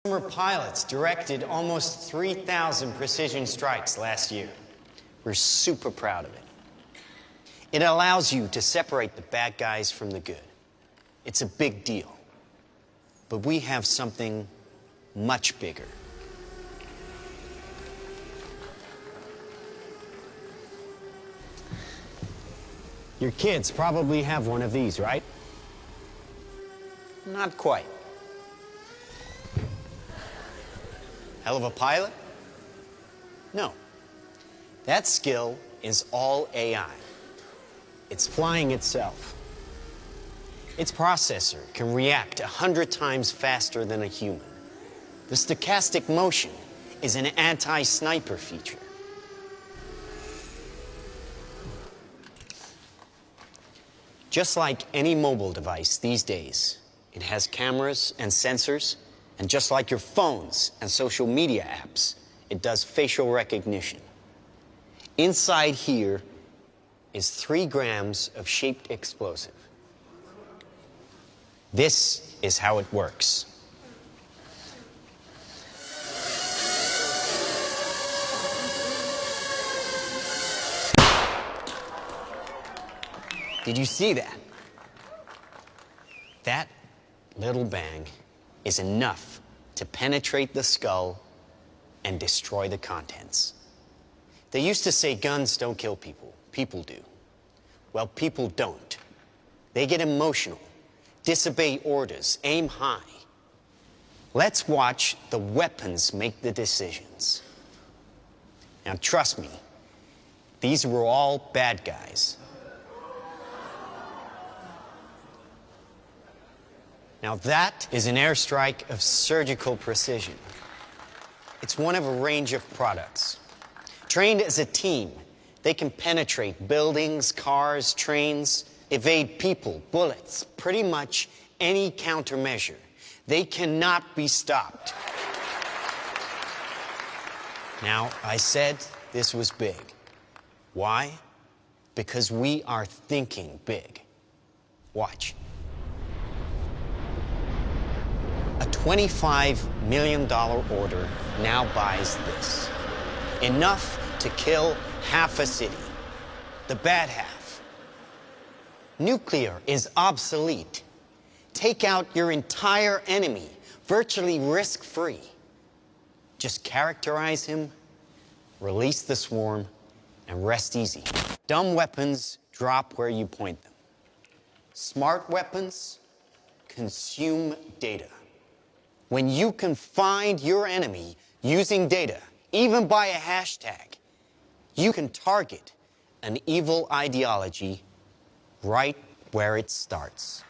Former pilots directed almost 3,000 precision strikes last year. We're super proud of it. It allows you to separate the bad guys from the good. It's a big deal. But we have something much bigger. Your kids probably have one of these, right? Not quite. Hell of a pilot? No. That skill is all AI. It's flying itself. Its processor can react 100 times faster than a human. The stochastic motion is an anti-sniper feature. Just like any mobile device these days, it has cameras and sensors, and just like your phones and social media apps, it does facial recognition. Inside here is 3 grams of shaped explosive. This is how it works. Did you see that? That little bang is enough to penetrate the skull and destroy the contents. They used to say guns don't kill people. People do. Well, people don't. They get emotional, disobey orders, aim high. Let's watch the weapons make the decisions. Now, trust me, these were all bad guys. Now, that is an airstrike of surgical precision. It's one of a range of products. Trained as a team, they can penetrate buildings, cars, trains, evade people, bullets, pretty much any countermeasure. They cannot be stopped. Now, I said this was big. Why? Because we are thinking big. Watch. A $25 million order now buys this. Enough to kill half a city. The bad half. Nuclear is obsolete. Take out your entire enemy, virtually risk-free. Just characterize him, release the swarm, and rest easy. Dumb weapons drop where you point them. Smart weapons consume data. When you can find your enemy using data, even by a hashtag, you can target an evil ideology right where it starts.